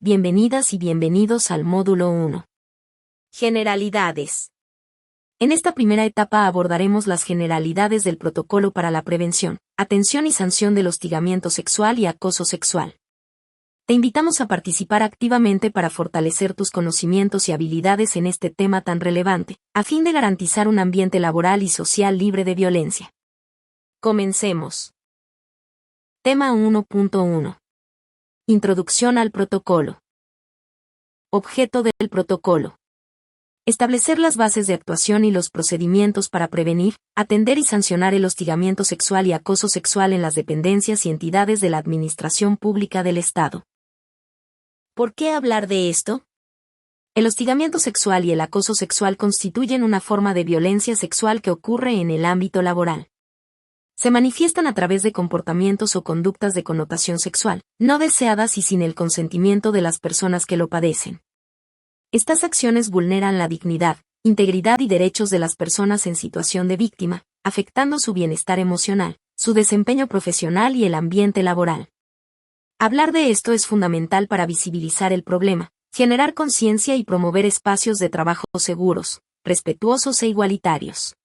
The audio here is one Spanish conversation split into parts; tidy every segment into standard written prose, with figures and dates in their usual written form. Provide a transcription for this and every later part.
Bienvenidas y bienvenidos al módulo 1. Generalidades. En esta primera etapa abordaremos las generalidades del protocolo para la prevención, atención y sanción del hostigamiento sexual y acoso sexual. Te invitamos a participar activamente para fortalecer tus conocimientos y habilidades en este tema tan relevante, a fin de garantizar un ambiente laboral y social libre de violencia. Comencemos. Tema 1.1. Introducción al protocolo. Objeto del protocolo. Establecer las bases de actuación y los procedimientos para prevenir, atender y sancionar el hostigamiento sexual y acoso sexual en las dependencias y entidades de la Administración Pública del Estado. ¿Por qué hablar de esto? El hostigamiento sexual y el acoso sexual constituyen una forma de violencia sexual que ocurre en el ámbito laboral. Se manifiestan a través de comportamientos o conductas de connotación sexual, no deseadas y sin el consentimiento de las personas que lo padecen. Estas acciones vulneran la dignidad, integridad y derechos de las personas en situación de víctima, afectando su bienestar emocional, su desempeño profesional y el ambiente laboral. Hablar de esto es fundamental para visibilizar el problema, generar conciencia y promover espacios de trabajo seguros, respetuosos e igualitarios.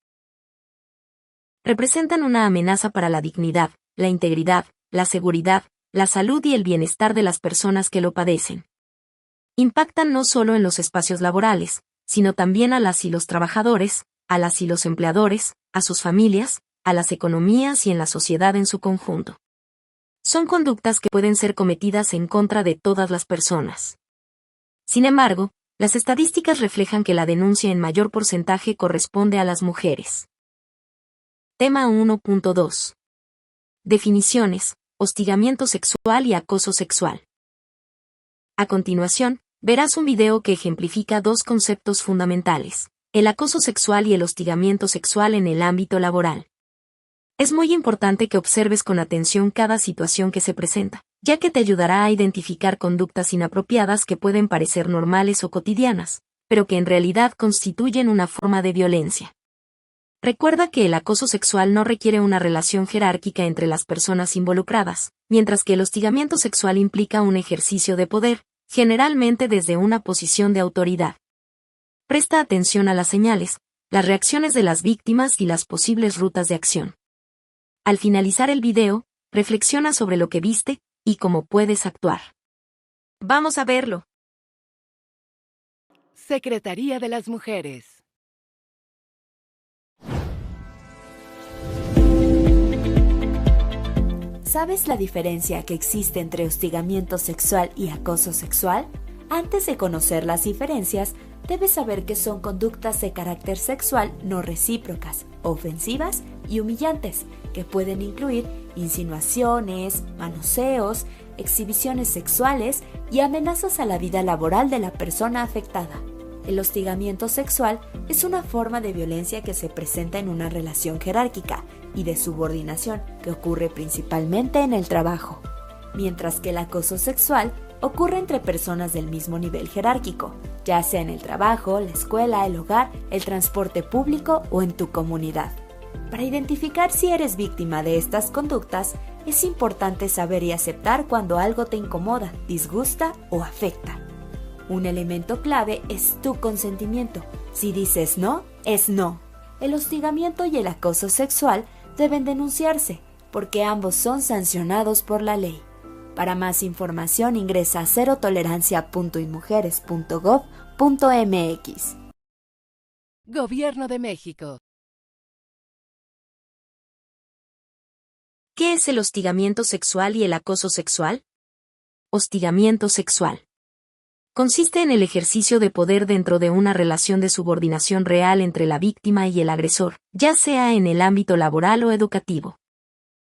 Representan una amenaza para la dignidad, la integridad, la seguridad, la salud y el bienestar de las personas que lo padecen. Impactan no solo en los espacios laborales, sino también a las y los trabajadores, a las y los empleadores, a sus familias, a las economías y en la sociedad en su conjunto. Son conductas que pueden ser cometidas en contra de todas las personas. Sin embargo, las estadísticas reflejan que la denuncia en mayor porcentaje corresponde a las mujeres. Tema 1.2. Definiciones, hostigamiento sexual y acoso sexual. A continuación, verás un video que ejemplifica dos conceptos fundamentales, el acoso sexual y el hostigamiento sexual en el ámbito laboral. Es muy importante que observes con atención cada situación que se presenta, ya que te ayudará a identificar conductas inapropiadas que pueden parecer normales o cotidianas, pero que en realidad constituyen una forma de violencia. Recuerda que el acoso sexual no requiere una relación jerárquica entre las personas involucradas, mientras que el hostigamiento sexual implica un ejercicio de poder, generalmente desde una posición de autoridad. Presta atención a las señales, las reacciones de las víctimas y las posibles rutas de acción. Al finalizar el video, reflexiona sobre lo que viste y cómo puedes actuar. Vamos a verlo. Secretaría de las Mujeres. ¿Sabes la diferencia que existe entre hostigamiento sexual y acoso sexual? Antes de conocer las diferencias, debes saber que son conductas de carácter sexual no recíprocas, ofensivas y humillantes, que pueden incluir insinuaciones, manoseos, exhibiciones sexuales y amenazas a la vida laboral de la persona afectada. El hostigamiento sexual es una forma de violencia que se presenta en una relación jerárquica y de subordinación que ocurre principalmente en el trabajo, mientras que el acoso sexual ocurre entre personas del mismo nivel jerárquico, ya sea en el trabajo, la escuela, el hogar, el transporte público o en tu comunidad. Para identificar si eres víctima de estas conductas, es importante saber y aceptar cuando algo te incomoda, disgusta o afecta. Un elemento clave es tu consentimiento. Si dices no, es no. El hostigamiento y el acoso sexual deben denunciarse, porque ambos son sancionados por la ley. Para más información ingresa a cerotolerancia.inmujeres.gov.mx. Gobierno de México. ¿Qué es el hostigamiento sexual y el acoso sexual? Hostigamiento sexual. Consiste en el ejercicio de poder dentro de una relación de subordinación real entre la víctima y el agresor, ya sea en el ámbito laboral o educativo.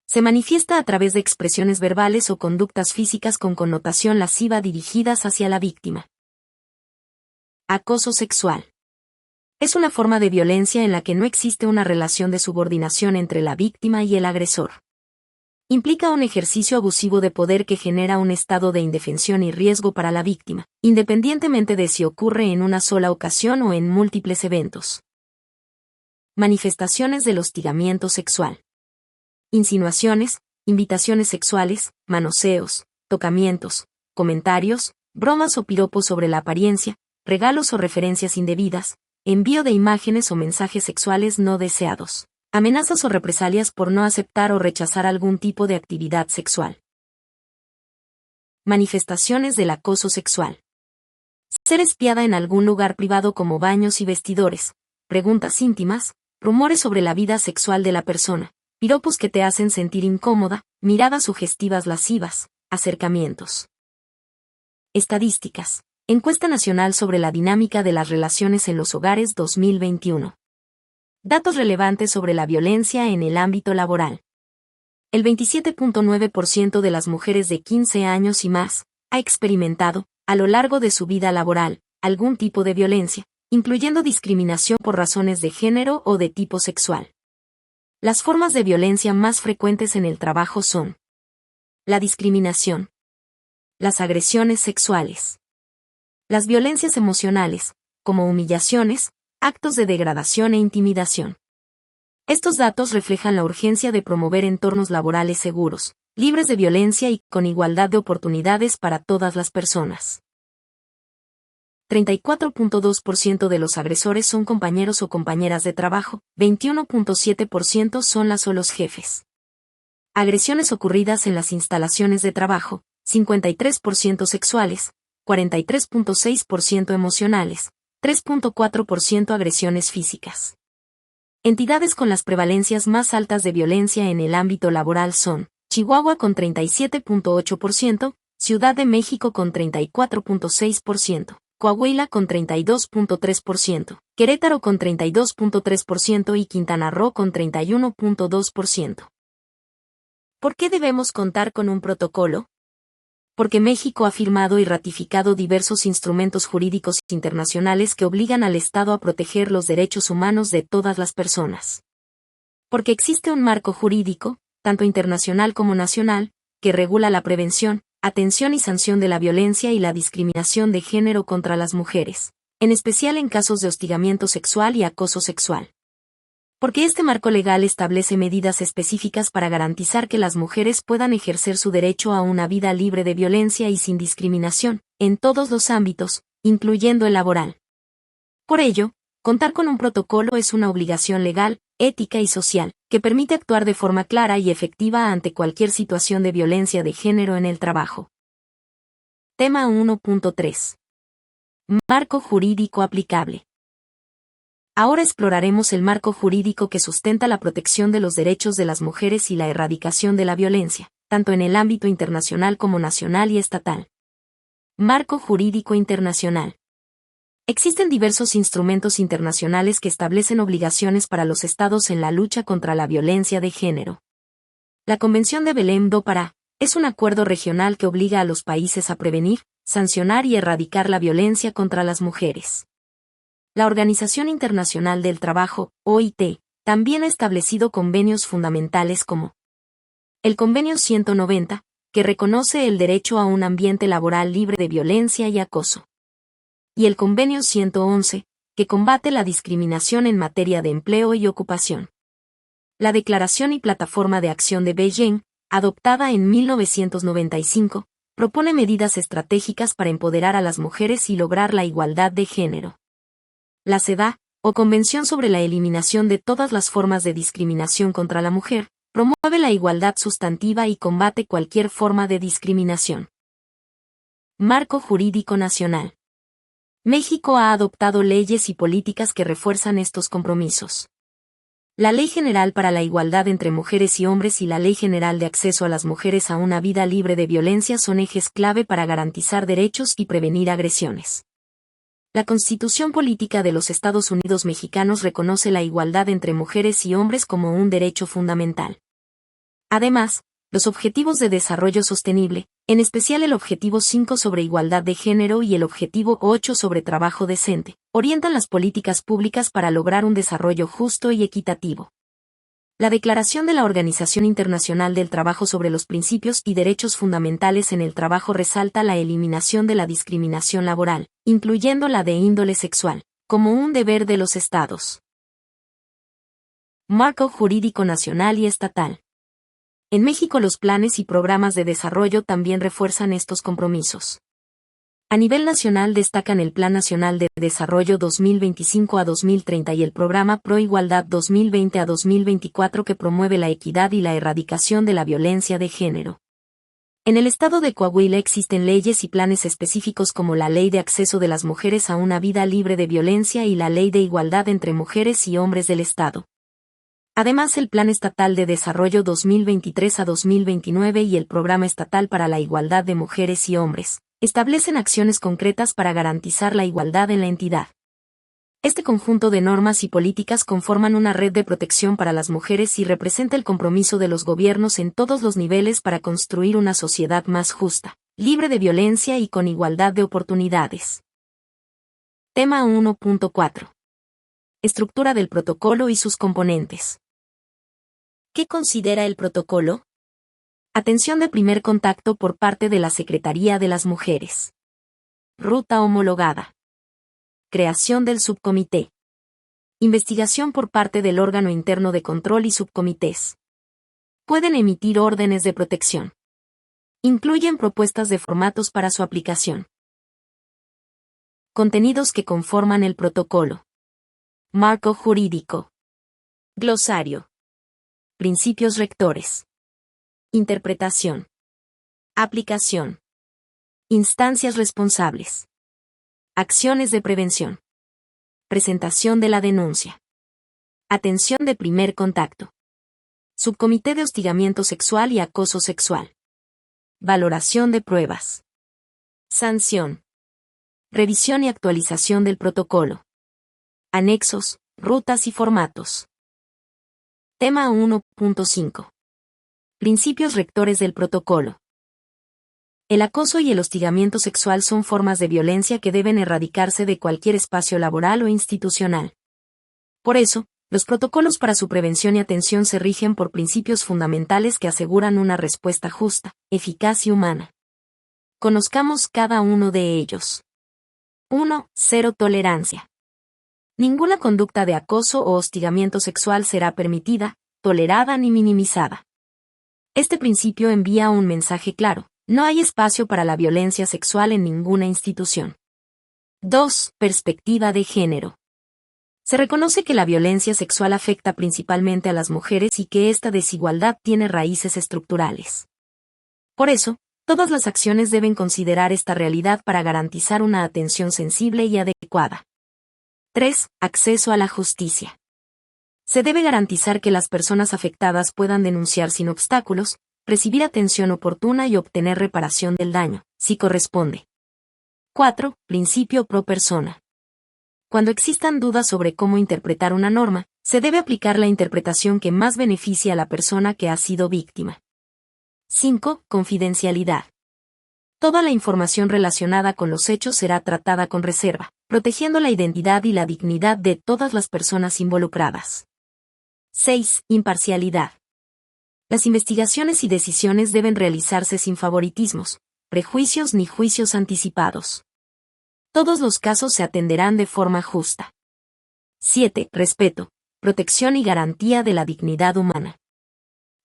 Se manifiesta a través de expresiones verbales o conductas físicas con connotación lasciva dirigidas hacia la víctima. Acoso sexual. Es una forma de violencia en la que no existe una relación de subordinación entre la víctima y el agresor. Implica un ejercicio abusivo de poder que genera un estado de indefensión y riesgo para la víctima, independientemente de si ocurre en una sola ocasión o en múltiples eventos. Manifestaciones del hostigamiento sexual. Insinuaciones, invitaciones sexuales, manoseos, tocamientos, comentarios, bromas o piropos sobre la apariencia, regalos o referencias indebidas, envío de imágenes o mensajes sexuales no deseados, amenazas o represalias por no aceptar o rechazar algún tipo de actividad sexual. Manifestaciones del acoso sexual. Ser espiada en algún lugar privado como baños y vestidores, preguntas íntimas, rumores sobre la vida sexual de la persona, piropos que te hacen sentir incómoda, miradas sugestivas lascivas, acercamientos. Estadísticas. Encuesta Nacional sobre la Dinámica de las Relaciones en los Hogares 2021. Datos relevantes sobre la violencia en el ámbito laboral. El 27.9% de las mujeres de 15 años y más ha experimentado, a lo largo de su vida laboral, algún tipo de violencia, incluyendo discriminación por razones de género o de tipo sexual. Las formas de violencia más frecuentes en el trabajo son la discriminación, las agresiones sexuales, las violencias emocionales, como humillaciones, actos de degradación e intimidación. Estos datos reflejan la urgencia de promover entornos laborales seguros, libres de violencia y con igualdad de oportunidades para todas las personas. 34.2% de los agresores son compañeros o compañeras de trabajo, 21.7% son las o los jefes. Agresiones ocurridas en las instalaciones de trabajo, 53% sexuales, 43.6% emocionales, 3.4% agresiones físicas. Entidades con las prevalencias más altas de violencia en el ámbito laboral son Chihuahua con 37.8%, Ciudad de México con 34.6%, Coahuila con 32.3%, Querétaro con 32.3% y Quintana Roo con 31.2%. ¿Por qué debemos contar con un protocolo? Porque México ha firmado y ratificado diversos instrumentos jurídicos internacionales que obligan al Estado a proteger los derechos humanos de todas las personas. Porque existe un marco jurídico, tanto internacional como nacional, que regula la prevención, atención y sanción de la violencia y la discriminación de género contra las mujeres, en especial en casos de hostigamiento sexual y acoso sexual. Porque este marco legal establece medidas específicas para garantizar que las mujeres puedan ejercer su derecho a una vida libre de violencia y sin discriminación, en todos los ámbitos, incluyendo el laboral. Por ello, contar con un protocolo es una obligación legal, ética y social, que permite actuar de forma clara y efectiva ante cualquier situación de violencia de género en el trabajo. Tema 1.3. Marco jurídico aplicable. Ahora exploraremos el marco jurídico que sustenta la protección de los derechos de las mujeres y la erradicación de la violencia, tanto en el ámbito internacional como nacional y estatal. Marco jurídico internacional. Existen diversos instrumentos internacionales que establecen obligaciones para los estados en la lucha contra la violencia de género. La Convención de Belém do Pará es un acuerdo regional que obliga a los países a prevenir, sancionar y erradicar la violencia contra las mujeres. La Organización Internacional del Trabajo, OIT, también ha establecido convenios fundamentales como el Convenio 190, que reconoce el derecho a un ambiente laboral libre de violencia y acoso, y el Convenio 111, que combate la discriminación en materia de empleo y ocupación. La Declaración y Plataforma de Acción de Beijing, adoptada en 1995, propone medidas estratégicas para empoderar a las mujeres y lograr la igualdad de género. La CEDAW, o Convención sobre la Eliminación de todas las formas de discriminación contra la mujer, promueve la igualdad sustantiva y combate cualquier forma de discriminación. Marco jurídico nacional. México ha adoptado leyes y políticas que refuerzan estos compromisos. La Ley General para la Igualdad entre Mujeres y Hombres y la Ley General de Acceso a las Mujeres a una Vida Libre de Violencia son ejes clave para garantizar derechos y prevenir agresiones. La Constitución Política de los Estados Unidos Mexicanos reconoce la igualdad entre mujeres y hombres como un derecho fundamental. Además, los Objetivos de Desarrollo Sostenible, en especial el Objetivo 5 sobre igualdad de género y el Objetivo 8 sobre trabajo decente, orientan las políticas públicas para lograr un desarrollo justo y equitativo. La Declaración de la Organización Internacional del Trabajo sobre los Principios y Derechos Fundamentales en el Trabajo resalta la eliminación de la discriminación laboral, incluyendo la de índole sexual, como un deber de los Estados. Marco jurídico nacional y estatal. En México los planes y programas de desarrollo también refuerzan estos compromisos. A nivel nacional destacan el Plan Nacional de Desarrollo 2025 a 2030 y el Programa Pro Igualdad 2020 a 2024 que promueve la equidad y la erradicación de la violencia de género. En el estado de Coahuila existen leyes y planes específicos como la Ley de Acceso de las Mujeres a una Vida Libre de Violencia y la Ley de Igualdad entre Mujeres y Hombres del Estado. Además, el Plan Estatal de Desarrollo 2023 a 2029 y el Programa Estatal para la Igualdad de Mujeres y Hombres establecen acciones concretas para garantizar la igualdad en la entidad. Este conjunto de normas y políticas conforman una red de protección para las mujeres y representa el compromiso de los gobiernos en todos los niveles para construir una sociedad más justa, libre de violencia y con igualdad de oportunidades. Tema 1.4. Estructura del protocolo y sus componentes. ¿Qué considera el protocolo? Atención de primer contacto por parte de la Secretaría de las Mujeres. Ruta homologada. Creación del subcomité. Investigación por parte del órgano interno de control y subcomités. Pueden emitir órdenes de protección. Incluyen propuestas de formatos para su aplicación. Contenidos que conforman el protocolo. Marco jurídico. Glosario. Principios rectores. Interpretación. Aplicación. Instancias responsables. Acciones de prevención. Presentación de la denuncia. Atención de primer contacto. Subcomité de hostigamiento sexual y acoso sexual. Valoración de pruebas. Sanción. Revisión y actualización del protocolo. Anexos, rutas y formatos. Tema 1.5. Principios rectores del protocolo. El acoso y el hostigamiento sexual son formas de violencia que deben erradicarse de cualquier espacio laboral o institucional. Por eso, los protocolos para su prevención y atención se rigen por principios fundamentales que aseguran una respuesta justa, eficaz y humana. Conozcamos cada uno de ellos. 1. Cero tolerancia. Ninguna conducta de acoso o hostigamiento sexual será permitida, tolerada ni minimizada. Este principio envía un mensaje claro: no hay espacio para la violencia sexual en ninguna institución. 2. Perspectiva de género. Se reconoce que la violencia sexual afecta principalmente a las mujeres y que esta desigualdad tiene raíces estructurales. Por eso, todas las acciones deben considerar esta realidad para garantizar una atención sensible y adecuada. 3. Acceso a la justicia. Se debe garantizar que las personas afectadas puedan denunciar sin obstáculos, recibir atención oportuna y obtener reparación del daño, si corresponde. 4. Principio pro persona. Cuando existan dudas sobre cómo interpretar una norma, se debe aplicar la interpretación que más beneficie a la persona que ha sido víctima. 5. Confidencialidad. Toda la información relacionada con los hechos será tratada con reserva, protegiendo la identidad y la dignidad de todas las personas involucradas. 6. Imparcialidad. Las investigaciones y decisiones deben realizarse sin favoritismos, prejuicios ni juicios anticipados. Todos los casos se atenderán de forma justa. 7. Respeto, protección y garantía de la dignidad humana.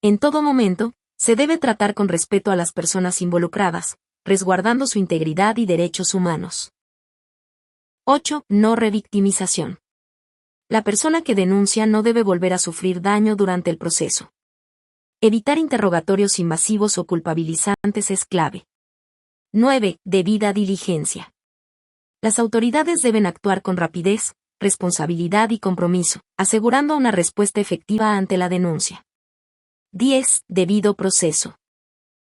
En todo momento, se debe tratar con respeto a las personas involucradas, resguardando su integridad y derechos humanos. 8. No revictimización. La persona que denuncia no debe volver a sufrir daño durante el proceso. Evitar interrogatorios invasivos o culpabilizantes es clave. 9. Debida diligencia. Las autoridades deben actuar con rapidez, responsabilidad y compromiso, asegurando una respuesta efectiva ante la denuncia. 10. Debido proceso.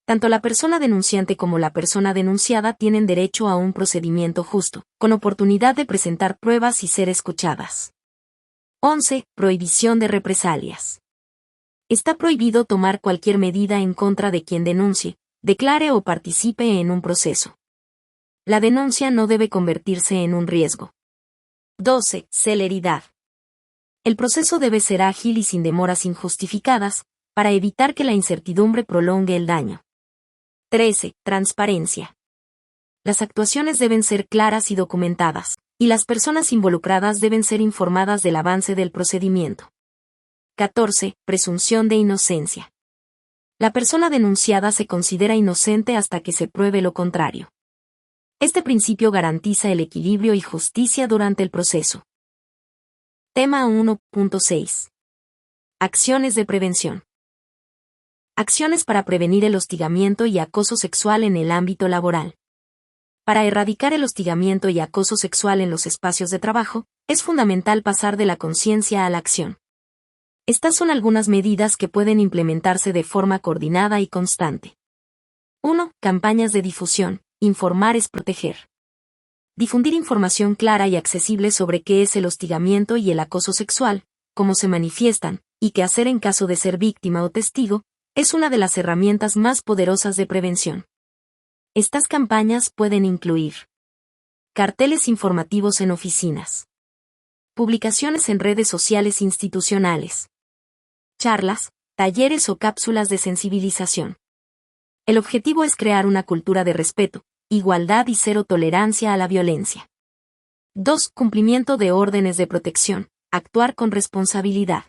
Tanto la persona denunciante como la persona denunciada tienen derecho a un procedimiento justo, con oportunidad de presentar pruebas y ser escuchadas. 11. Prohibición de represalias. Está prohibido tomar cualquier medida en contra de quien denuncie, declare o participe en un proceso. La denuncia no debe convertirse en un riesgo. 12. Celeridad. El proceso debe ser ágil y sin demoras injustificadas, para evitar que la incertidumbre prolongue el daño. 13. Transparencia. Las actuaciones deben ser claras y documentadas, y las personas involucradas deben ser informadas del avance del procedimiento. 14. Presunción de inocencia. La persona denunciada se considera inocente hasta que se pruebe lo contrario. Este principio garantiza el equilibrio y justicia durante el proceso. Tema 1.6. Acciones de prevención. Acciones para prevenir el hostigamiento y acoso sexual en el ámbito laboral. Para erradicar el hostigamiento y acoso sexual en los espacios de trabajo, es fundamental pasar de la conciencia a la acción. Estas son algunas medidas que pueden implementarse de forma coordinada y constante. 1. Campañas de difusión. Informar es proteger. Difundir información clara y accesible sobre qué es el hostigamiento y el acoso sexual, cómo se manifiestan, y qué hacer en caso de ser víctima o testigo, es una de las herramientas más poderosas de prevención. Estas campañas pueden incluir carteles informativos en oficinas, publicaciones en redes sociales institucionales, charlas, talleres o cápsulas de sensibilización. El objetivo es crear una cultura de respeto, igualdad y cero tolerancia a la violencia. 2. Cumplimiento de órdenes de protección. Actuar con responsabilidad.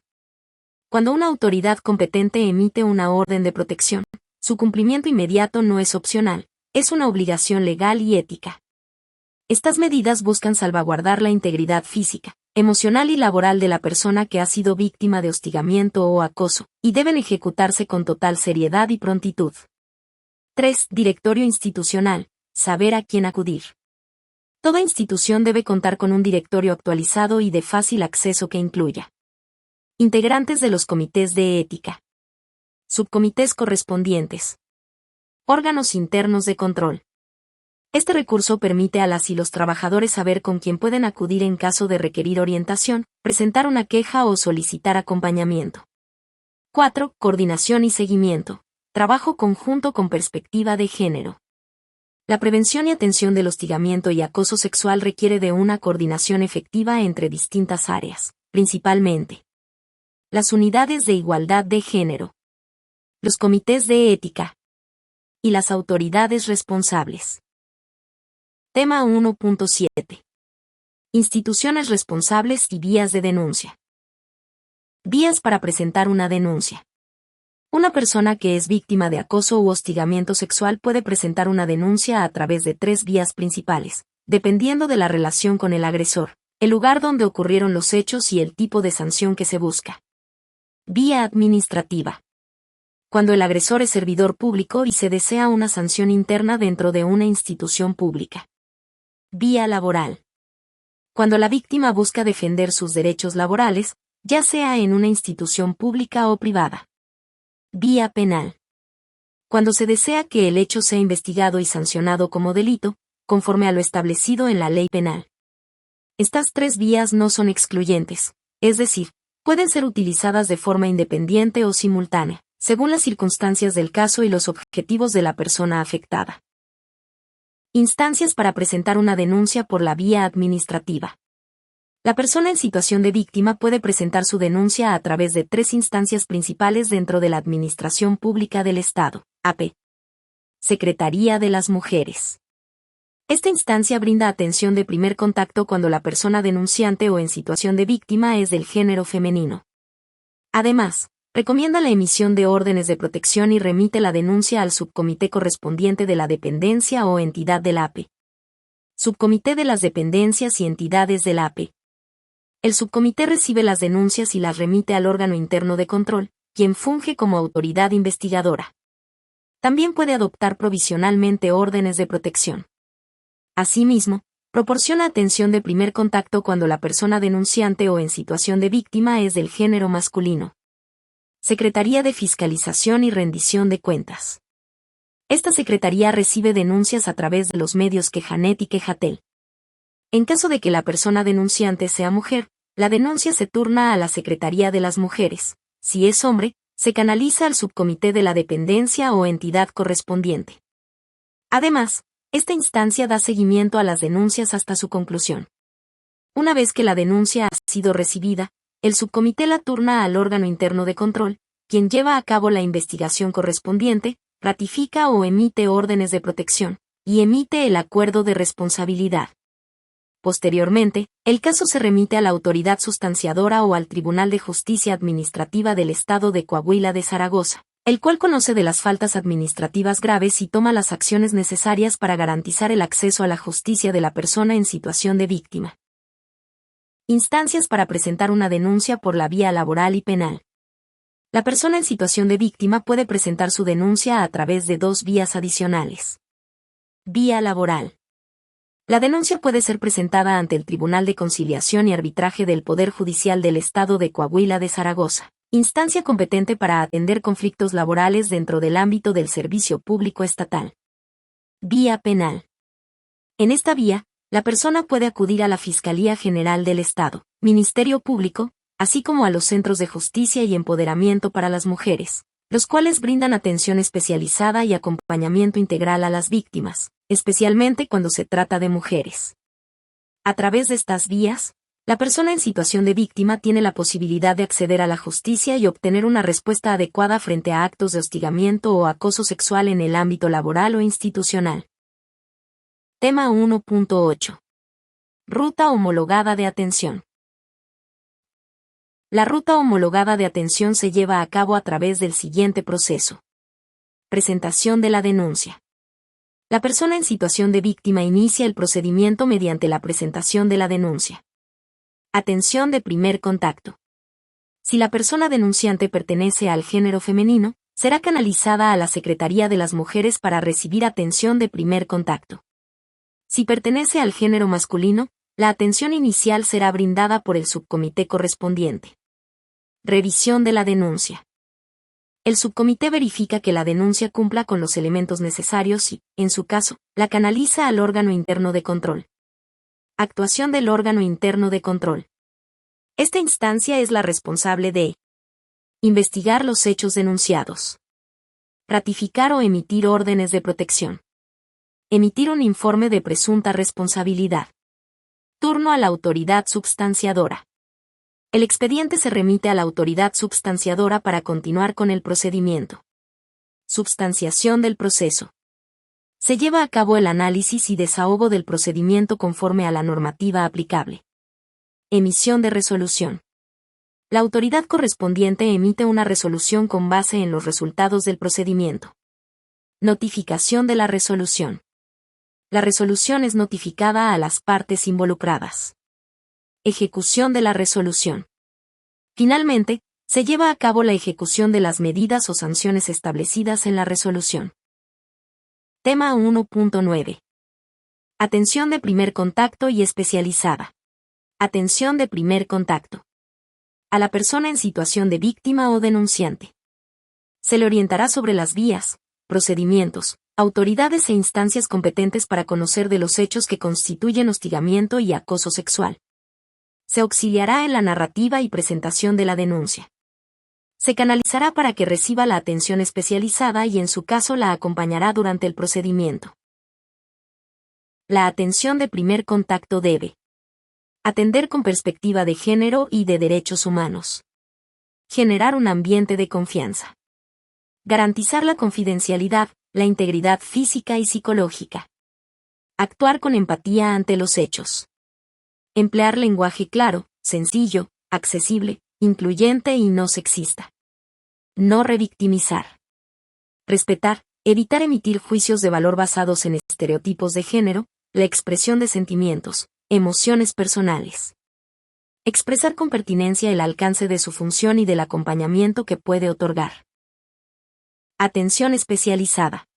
Cuando una autoridad competente emite una orden de protección, su cumplimiento inmediato no es opcional, es una obligación legal y ética. Estas medidas buscan salvaguardar la integridad física, emocional y laboral de la persona que ha sido víctima de hostigamiento o acoso, y deben ejecutarse con total seriedad y prontitud. 3. Directorio institucional. Saber a quién acudir. Toda institución debe contar con un directorio actualizado y de fácil acceso que incluya integrantes de los comités de ética, subcomités correspondientes, órganos internos de control. Este recurso permite a las y los trabajadores saber con quién pueden acudir en caso de requerir orientación, presentar una queja o solicitar acompañamiento. 4. Coordinación y seguimiento. Trabajo conjunto con perspectiva de género. La prevención y atención del hostigamiento y acoso sexual requiere de una coordinación efectiva entre distintas áreas, principalmente las unidades de igualdad de género, los comités de ética y las autoridades responsables. Tema 1.7. Instituciones responsables y vías de denuncia. Vías para presentar una denuncia. Una persona que es víctima de acoso u hostigamiento sexual puede presentar una denuncia a través de 3 vías principales, dependiendo de la relación con el agresor, el lugar donde ocurrieron los hechos y el tipo de sanción que se busca. Vía administrativa. Cuando el agresor es servidor público y se desea una sanción interna dentro de una institución pública. Vía laboral. Cuando la víctima busca defender sus derechos laborales, ya sea en una institución pública o privada. Vía penal. Cuando se desea que el hecho sea investigado y sancionado como delito, conforme a lo establecido en la ley penal. Estas 3 vías no son excluyentes, es decir, pueden ser utilizadas de forma independiente o simultánea, según las circunstancias del caso y los objetivos de la persona afectada. Instancias para presentar una denuncia por la vía administrativa. La persona en situación de víctima puede presentar su denuncia a través de 3 instancias principales dentro de la Administración Pública del Estado, AP. Secretaría de las Mujeres. Esta instancia brinda atención de primer contacto cuando la persona denunciante o en situación de víctima es del género femenino. Además, recomienda la emisión de órdenes de protección y remite la denuncia al subcomité correspondiente de la dependencia o entidad del AP. Subcomité de las dependencias y entidades del AP. El subcomité recibe las denuncias y las remite al órgano interno de control, quien funge como autoridad investigadora. También puede adoptar provisionalmente órdenes de protección. Asimismo, proporciona atención de primer contacto cuando la persona denunciante o en situación de víctima es del género masculino. Secretaría de Fiscalización y Rendición de Cuentas. Esta secretaría recibe denuncias a través de los medios Quejanet y Quejatel. En caso de que la persona denunciante sea mujer, la denuncia se turna a la Secretaría de las Mujeres. Si es hombre, se canaliza al subcomité de la dependencia o entidad correspondiente. Además, esta instancia da seguimiento a las denuncias hasta su conclusión. Una vez que la denuncia ha sido recibida, el subcomité la turna al órgano interno de control, quien lleva a cabo la investigación correspondiente, ratifica o emite órdenes de protección, y emite el acuerdo de responsabilidad. Posteriormente, el caso se remite a la autoridad sustanciadora o al Tribunal de Justicia Administrativa del Estado de Coahuila de Zaragoza, el cual conoce de las faltas administrativas graves y toma las acciones necesarias para garantizar el acceso a la justicia de la persona en situación de víctima. Instancias para presentar una denuncia por la vía laboral y penal. La persona en situación de víctima puede presentar su denuncia a través de dos vías adicionales. Vía laboral. La denuncia puede ser presentada ante el Tribunal de Conciliación y Arbitraje del Poder Judicial del Estado de Coahuila de Zaragoza, instancia competente para atender conflictos laborales dentro del ámbito del servicio público estatal. Vía penal. En esta vía, la persona puede acudir a la Fiscalía General del Estado, Ministerio Público, así como a los centros de justicia y empoderamiento para las mujeres, los cuales brindan atención especializada y acompañamiento integral a las víctimas, especialmente cuando se trata de mujeres. A través de estas vías, la persona en situación de víctima tiene la posibilidad de acceder a la justicia y obtener una respuesta adecuada frente a actos de hostigamiento o acoso sexual en el ámbito laboral o institucional. Tema 1.8. Ruta homologada de atención. La ruta homologada de atención se lleva a cabo a través del siguiente proceso. Presentación de la denuncia. La persona en situación de víctima inicia el procedimiento mediante la presentación de la denuncia. Atención de primer contacto. Si la persona denunciante pertenece al género femenino, será canalizada a la Secretaría de las Mujeres para recibir atención de primer contacto. Si pertenece al género masculino, la atención inicial será brindada por el subcomité correspondiente. Revisión de la denuncia. El subcomité verifica que la denuncia cumpla con los elementos necesarios y, en su caso, la canaliza al órgano interno de control. Actuación del órgano interno de control. Esta instancia es la responsable de investigar los hechos denunciados, ratificar o emitir órdenes de protección, emitir un informe de presunta responsabilidad. Turno a la autoridad substanciadora. El expediente se remite a la autoridad substanciadora para continuar con el procedimiento. Substanciación del proceso. Se lleva a cabo el análisis y desahogo del procedimiento conforme a la normativa aplicable. Emisión de resolución. La autoridad correspondiente emite una resolución con base en los resultados del procedimiento. Notificación de la resolución. La resolución es notificada a las partes involucradas. Ejecución de la resolución. Finalmente, se lleva a cabo la ejecución de las medidas o sanciones establecidas en la resolución. Tema 1.9. Atención de primer contacto y especializada. Atención de primer contacto. A la persona en situación de víctima o denunciante. Se le orientará sobre las vías, procedimientos, autoridades e instancias competentes para conocer de los hechos que constituyen hostigamiento y acoso sexual. Se auxiliará en la narrativa y presentación de la denuncia. Se canalizará para que reciba la atención especializada y en su caso la acompañará durante el procedimiento. La atención de primer contacto debe atender con perspectiva de género y de derechos humanos. Generar un ambiente de confianza. Garantizar la confidencialidad, la integridad física y psicológica. Actuar con empatía ante los hechos. Emplear lenguaje claro, sencillo, accesible, incluyente y no sexista. No revictimizar. Respetar, evitar emitir juicios de valor basados en estereotipos de género, la expresión de sentimientos, emociones personales. Expresar con pertinencia el alcance de su función y del acompañamiento que puede otorgar. Atención especializada.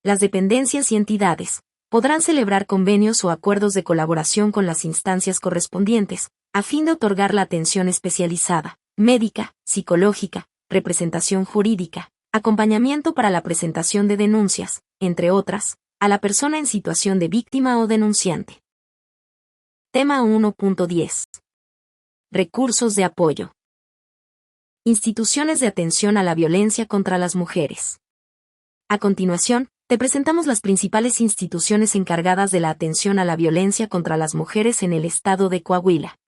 Las dependencias y entidades podrán celebrar convenios o acuerdos de colaboración con las instancias correspondientes, a fin de otorgar la atención especializada, médica, psicológica, representación jurídica, acompañamiento para la presentación de denuncias, entre otras, a la persona en situación de víctima o denunciante. Tema 1.10. Recursos de apoyo. Instituciones de atención a la violencia contra las mujeres. A continuación, te presentamos las principales instituciones encargadas de la atención a la violencia contra las mujeres en el estado de Coahuila.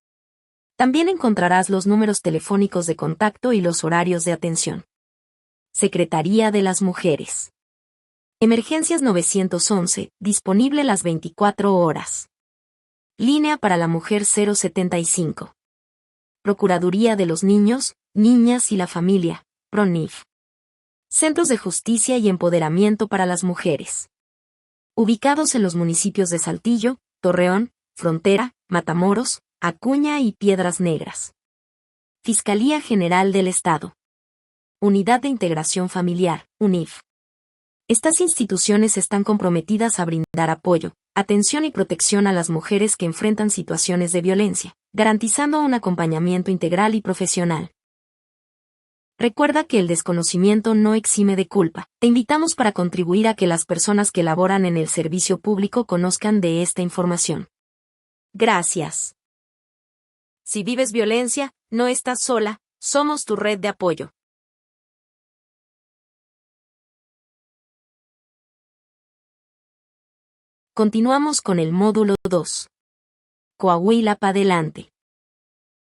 También encontrarás los números telefónicos de contacto y los horarios de atención. Secretaría de las Mujeres. Emergencias 911, disponible las 24 horas. Línea para la Mujer 075. Procuraduría de los Niños, Niñas y la Familia, PRONIF. Centros de justicia y empoderamiento para las mujeres. Ubicados en los municipios de Saltillo, Torreón, Frontera, Matamoros, Acuña y Piedras Negras. Fiscalía General del Estado. Unidad de Integración Familiar, UNIF. Estas instituciones están comprometidas a brindar apoyo, atención y protección a las mujeres que enfrentan situaciones de violencia, garantizando un acompañamiento integral y profesional. Recuerda que el desconocimiento no exime de culpa. Te invitamos para contribuir a que las personas que laboran en el servicio público conozcan de esta información. Gracias. Si vives violencia, no estás sola, somos tu red de apoyo. Continuamos con el módulo 2. Coahuila pa' delante.